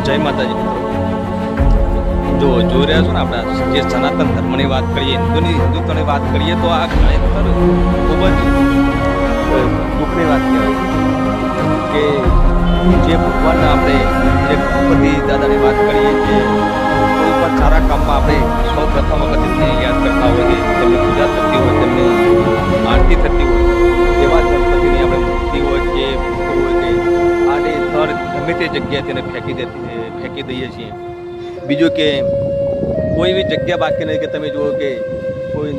જય માતાજી મિત્રો, જો જોઈ રહ્યા છો ને આપણે જે સનાતન ધર્મની વાત કરીએ, હિન્દુત્વની વાત કરીએ તો આ ખરેખર ખૂબ જ દુઃખની વાત કહેવાય કે જે ભગવાનના આપણે જે ગણપતિ દાદાની વાત કરીએ કે કોઈ પણ સારા કામમાં આપણે સૌ પ્રથમ વખત એમને યાદ કરતા હોય છે, તેમની પૂજા થતી હોય, તેમની આરતી થતી હોય, એવા ગણપતિની આપણે મૂર્તિ હોય કે ફોટો હોય કે આડે ધર ગમે તે જગ્યાએ તેને ફેંકી દઈએ છીએ. બીજું કે કોઈ એવી જગ્યા બાકી નથી કે તમે જુઓ કે કોઈ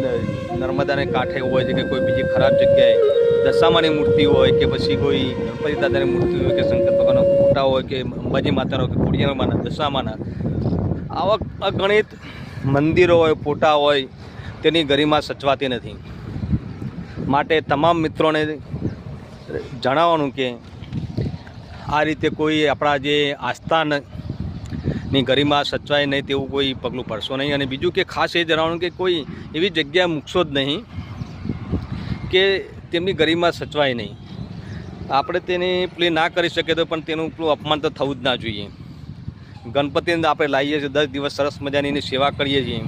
નર્મદાને કાંઠે હોય છે કે કોઈ બીજી ખરાબ જગ્યાએ દશામાની મૂર્તિ હોય કે પછી કોઈ ગણપતિ દાદાની મૂર્તિ હોય કે શંકર ભગવાનના ફોટા હોય કે અંબાજી માતાનો કે ખોડિયારમાંના દશામાના આવા અગણિત મંદિરો હોય, ફોટા હોય, તેની ગરિમા સચવાતી નથી. માટે તમામ મિત્રોને જણાવવાનું કે આ રીતે કોઈ આપણા જે આસ્થાની ગરિમા સચવાય નહીં તેવું કોઈ પગલું ભરશો નહીં. અને બીજું કે ખાસ એ જણાવવાનું કે કોઈ એવી જગ્યા મૂકશો જ નહીં કે તેમની ગરિમા સચવાય નહીં. આપણે તેની પેલી ના કરી શકીએ તો પણ તેનું પેલું અપમાન તો થવું જ ના જોઈએ. ગણપતિને આપણે લાવીએ છીએ 10 દિવસ સરસ મજાની એની સેવા કરીએ છીએ.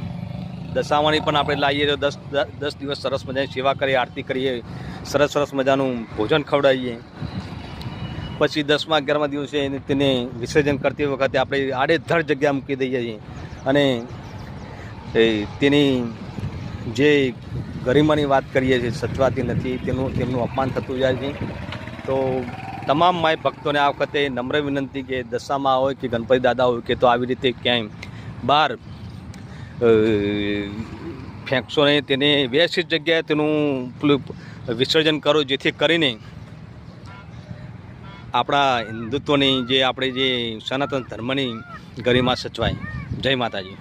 દશામાની પણ આપણે લાવીએ તો 10 દિવસ સરસ મજાની સેવા કરીએ, આરતી કરીએ, સરસ મજાનું ભોજન ખવડાવીએ. પછી 10મા 11મા દિવસે તેને વિસર્જન કરતી વખતે આપણે આડેધડ જગ્યા મૂકી દઈએ છીએ અને તેની જે ગરિમાની વાત કરીએ છીએ સચવાતી નથી, તેમનું અપમાન થતું જાય છે. તો તમામ માય ભક્તોને આ વખતે નમ્ર વિનંતી કે દશામાં હોય કે ગણપતિ દાદા હોય કે તો આવી રીતે ક્યાંય બહાર ફેંકશો નહીં. તેને વ્યવસ્થિત જગ્યાએ તેનું વિસર્જન કરો, જેથી કરીને આપણા હિન્દુત્વની જે આપણે જે સનાતન ધર્મની ગરિમા સચવાય. જય માતાજી.